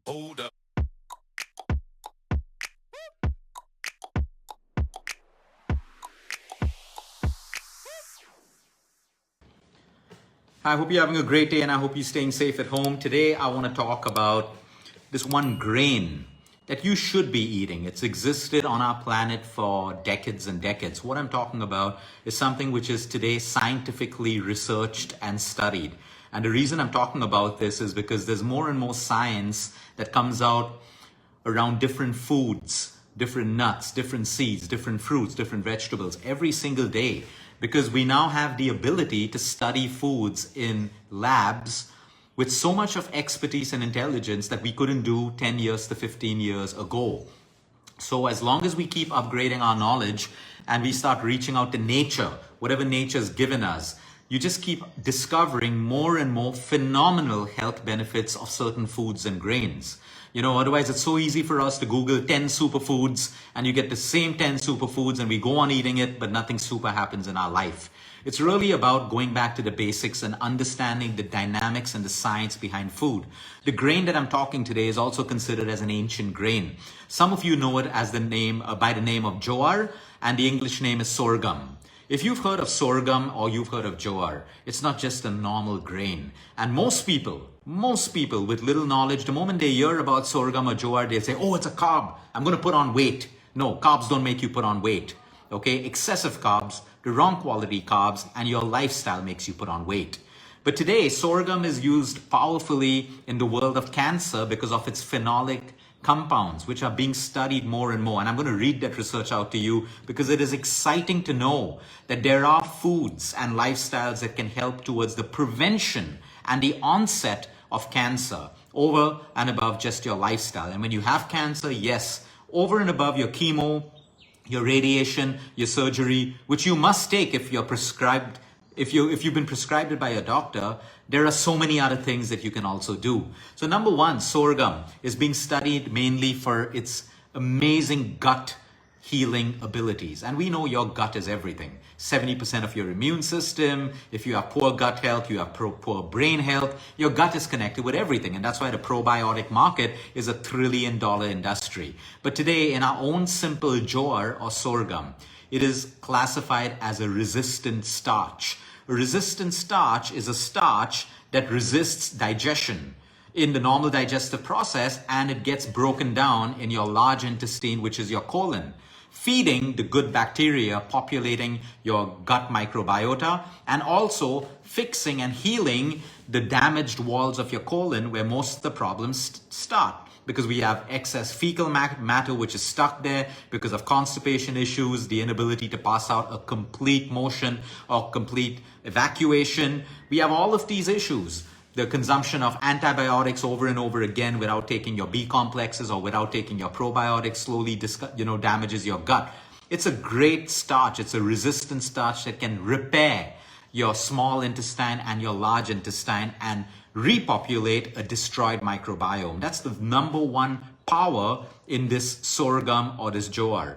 Hold up. I hope you're having a great day and I hope you're staying safe at home. Today, I want to talk about this one grain that you should be eating. It's existed on our planet for decades and decades. What I'm talking about is something which is today scientifically researched and studied. And the reason I'm talking about this is because there's more and more science that comes out around different foods, different nuts, different seeds, different fruits, different vegetables every single day, because we now have the ability to study foods in labs with so much of expertise and intelligence that we couldn't do 10 years to 15 years ago. So as long as we keep upgrading our knowledge and we start reaching out to nature, whatever nature's given us, you just keep discovering more and more phenomenal health benefits of certain foods and grains. Otherwise it's so easy for us to Google 10 superfoods and you get the same 10 superfoods and we go on eating it, but nothing super happens in our life. It's really about going back to the basics and understanding the dynamics and the science behind food. The grain that I'm talking today is also considered as an ancient grain. Some of you know it as by the name of jowar, and the English name is sorghum. If you've heard of sorghum or you've heard of jowar, it's not just a normal grain. And most people with little knowledge, the moment they hear about sorghum or jowar, they say, oh, it's a carb. I'm going to put on weight. No, carbs don't make you put on weight. Okay, excessive carbs, the wrong quality carbs, and your lifestyle makes you put on weight. But today, sorghum is used powerfully in the world of cancer because of its phenolic compounds, which are being studied more and more. And I'm going to read that research out to you because it is exciting to know that there are foods and lifestyles that can help towards the prevention and the onset of cancer over and above just your lifestyle. And when you have cancer, yes, over and above your chemo, your radiation, your surgery, which you must take if you're prescribed, if you've been prescribed it by a doctor, there are so many other things that you can also do. So number one, sorghum is being studied mainly for its amazing gut healing abilities. And we know your gut is everything. 70% of your immune system. If you have poor gut health, you have poor brain health. Your gut is connected with everything. And that's why the probiotic market is $1 trillion industry. But today, in our own simple jowar or sorghum, it is classified as a resistant starch. A resistant starch is a starch that resists digestion in the normal digestive process, and it gets broken down in your large intestine, which is your colon, feeding the good bacteria populating your gut microbiota, and also fixing and healing the damaged walls of your colon where most of the problems start. Because we have excess fecal matter which is stuck there because of constipation issues, the inability to pass out a complete motion or complete evacuation. We have all of these issues. The consumption of antibiotics over and over again without taking your B complexes or without taking your probiotics slowly damages your gut. It's a great starch. It's a resistant starch that can repair your small intestine and your large intestine and repopulate a destroyed microbiome. That's the number one power in this sorghum or this jowar.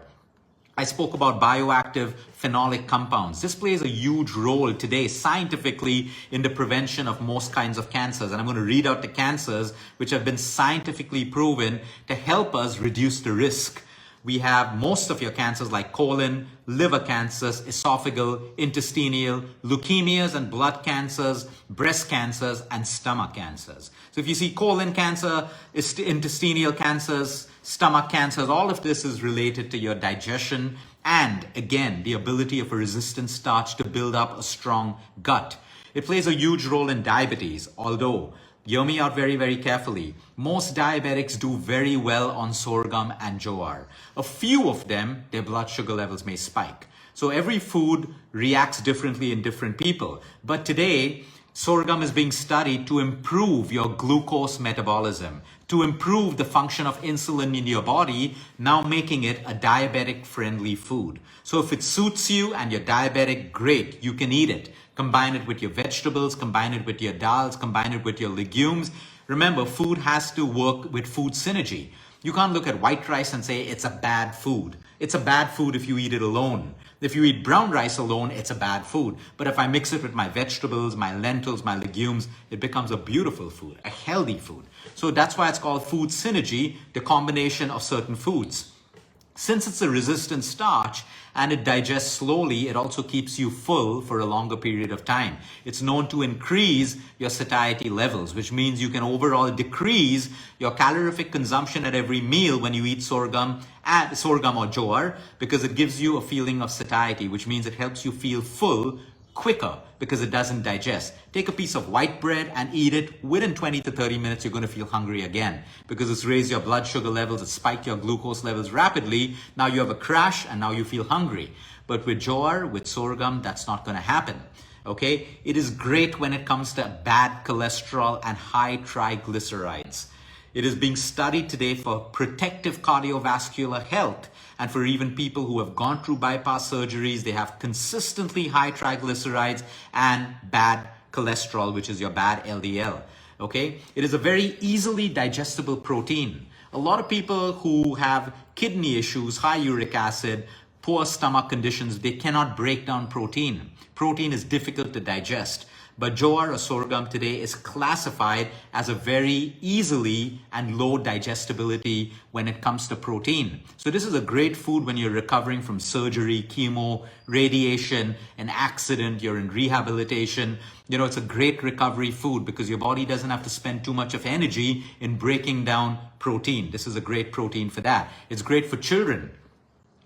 I spoke about bioactive phenolic compounds. This plays a huge role today scientifically in the prevention of most kinds of cancers. And I'm going to read out the cancers which have been scientifically proven to help us reduce the risk. We have most of your cancers like colon, liver cancers, esophageal, intestinal, leukemias and blood cancers, breast cancers, and stomach cancers. So if you see colon cancer, intestinal cancers, stomach cancers, all of this is related to your digestion and, again, the ability of a resistant starch to build up a strong gut. It plays a huge role in diabetes, although hear me out very, very carefully. Most diabetics do very well on sorghum and jowar. A few of them, their blood sugar levels may spike. So every food reacts differently in different people. But today, sorghum is being studied to improve your glucose metabolism, to improve the function of insulin in your body, now making it a diabetic-friendly food. So if it suits you and you're diabetic, great, you can eat it. Combine it with your vegetables, combine it with your dals, combine it with your legumes. Remember, food has to work with food synergy. You can't look at white rice and say it's a bad food. It's a bad food if you eat it alone. If you eat brown rice alone, it's a bad food. But if I mix it with my vegetables, my lentils, my legumes, it becomes a beautiful food, a healthy food. So that's why it's called food synergy, the combination of certain foods. Since it's a resistant starch and it digests slowly, it also keeps you full for a longer period of time. It's known to increase your satiety levels, which means you can overall decrease your calorific consumption at every meal when you eat sorghum or jowar, because it gives you a feeling of satiety, which means it helps you feel full quicker because it doesn't digest. Take a piece of white bread and eat it. Within 20 to 30 minutes, you're going to feel hungry again because it's raised your blood sugar levels, it's spiked your glucose levels rapidly. Now you have a crash and now you feel hungry. But with jowar, with sorghum, that's not going to happen. Okay? It is great when it comes to bad cholesterol and high triglycerides. It is being studied today for protective cardiovascular health, and for even people who have gone through bypass surgeries. They have consistently high triglycerides and bad cholesterol, which is your bad LDL. Okay? It is a very easily digestible protein. A lot of people who have kidney issues, high uric acid, poor stomach conditions, they cannot break down protein. Protein is difficult to digest. But jowar or sorghum today is classified as a very easily and low digestibility when it comes to protein. So this is a great food when you're recovering from surgery, chemo, radiation, an accident, you're in rehabilitation. You know, it's a great recovery food because your body doesn't have to spend too much of energy in breaking down protein. This is a great protein for that. It's great for children.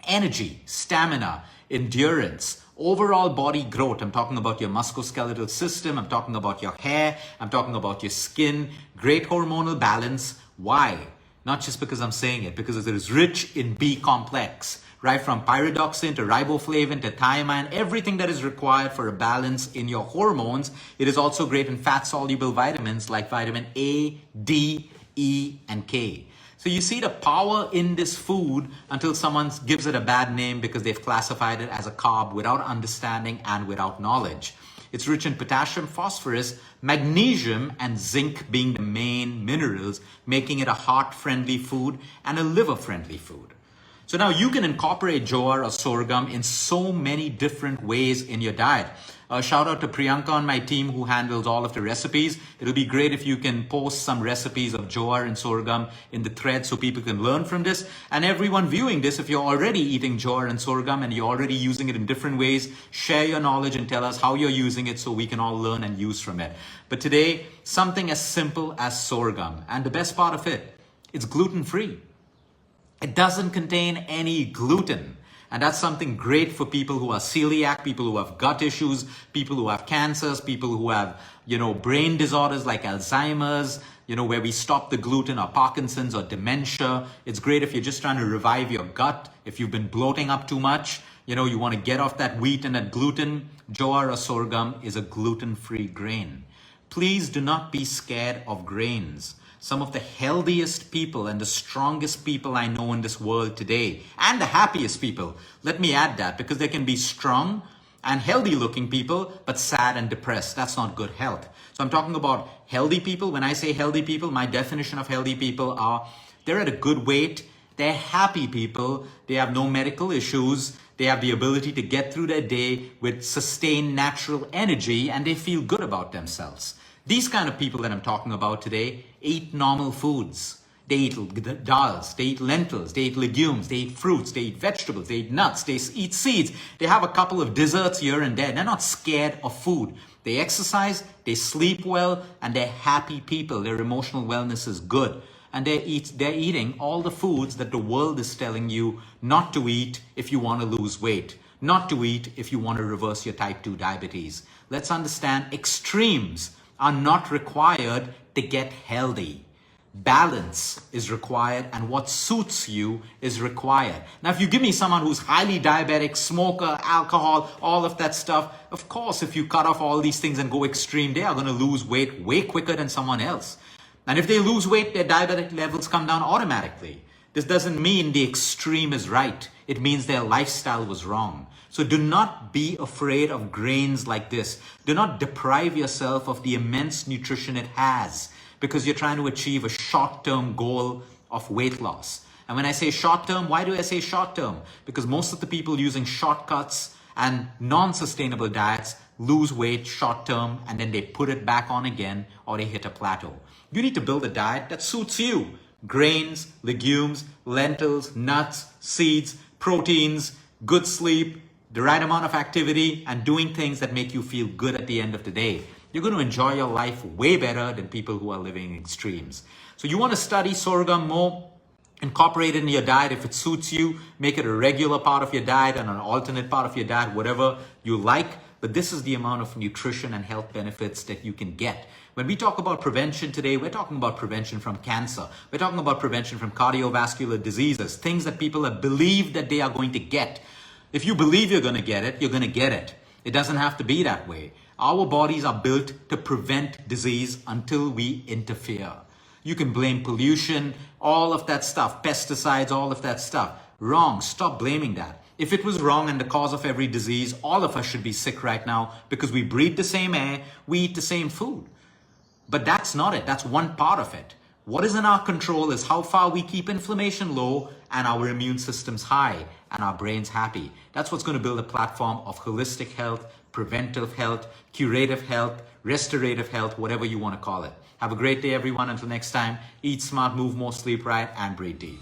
Energy, stamina, endurance, overall body growth. I'm talking about your musculoskeletal system. I'm talking about your hair. I'm talking about your skin. Great hormonal balance. Why? Not just because I'm saying it, because it is rich in B complex, right? From pyridoxine to riboflavin to thiamine, everything that is required for a balance in your hormones. It is also great in fat-soluble vitamins like vitamin A, D, E, and K. So you see the power in this food until someone gives it a bad name because they've classified it as a carb without understanding and without knowledge. It's rich in potassium, phosphorus, magnesium, and zinc being the main minerals, making it a heart-friendly food and a liver-friendly food. So now you can incorporate jowar or sorghum in so many different ways in your diet. Shout out to Priyanka on my team who handles all of the recipes. It'll be great if you can post some recipes of jowar and sorghum in the thread so people can learn from this. And everyone viewing this, if you're already eating jowar and sorghum and you're already using it in different ways, share your knowledge and tell us how you're using it so we can all learn and use from it. But today, something as simple as sorghum. And the best part of it, it's gluten-free. It doesn't contain any gluten. And that's something great for people who are celiac, people who have gut issues, people who have cancers, people who have, brain disorders like Alzheimer's, where we stop the gluten, or Parkinson's or dementia. It's great if you're just trying to revive your gut. If you've been bloating up too much, you want to get off that wheat and that gluten. Jowar or sorghum is a gluten-free grain. Please do not be scared of grains. Some of the healthiest people and the strongest people I know in this world today, and the happiest people, let me add that, because there can be strong and healthy looking people, but sad and depressed. That's not good health. So I'm talking about healthy people. When I say healthy people, my definition of healthy people are they're at a good weight, they're happy people, they have no medical issues, they have the ability to get through their day with sustained natural energy, and they feel good about themselves. These kind of people that I'm talking about today eat normal foods. They eat dals, they eat lentils, they eat legumes, they eat fruits, they eat vegetables, they eat nuts, they eat seeds. They have a couple of desserts here and there. They're not scared of food. They exercise, they sleep well, and they're happy people. Their emotional wellness is good. And they're eating all the foods that the world is telling you not to eat if you want to lose weight, not to eat if you want to reverse your type 2 diabetes. Let's understand extremes are not required to get healthy. Balance is required, and what suits you is required. Now, if you give me someone who's highly diabetic, smoker, alcohol, all of that stuff, of course, if you cut off all these things and go extreme, they are going to lose weight way quicker than someone else. And if they lose weight, their diabetic levels come down automatically. This doesn't mean the extreme is right. It means their lifestyle was wrong. So do not be afraid of grains like this. Do not deprive yourself of the immense nutrition it has because you're trying to achieve a short-term goal of weight loss. And when I say short term, why do I say short term? Because most of the people using shortcuts and non-sustainable diets lose weight short term and then they put it back on again or they hit a plateau. You need to build a diet that suits you. Grains, legumes, lentils, nuts, seeds, proteins, good sleep, the right amount of activity, and doing things that make you feel good at the end of the day. You're going to enjoy your life way better than people who are living in extremes. So you want to study sorghum more, incorporate it in your diet if it suits you, make it a regular part of your diet and an alternate part of your diet, whatever you like. But this is the amount of nutrition and health benefits that you can get. When we talk about prevention today, we're talking about prevention from cancer. We're talking about prevention from cardiovascular diseases, things that people have believed that they are going to get. If you believe you're going to get it, you're going to get it. It doesn't have to be that way. Our bodies are built to prevent disease until we interfere. You can blame pollution, all of that stuff, pesticides, all of that stuff. Wrong. Stop blaming that. If it was wrong and the cause of every disease, all of us should be sick right now because we breathe the same air, we eat the same food. But that's not it. That's one part of it. What is in our control is how far we keep inflammation low and our immune systems high and our brains happy. That's what's going to build a platform of holistic health, preventive health, curative health, restorative health, whatever you want to call it. Have a great day, everyone. Until next time, eat smart, move more, sleep right, and breathe deep.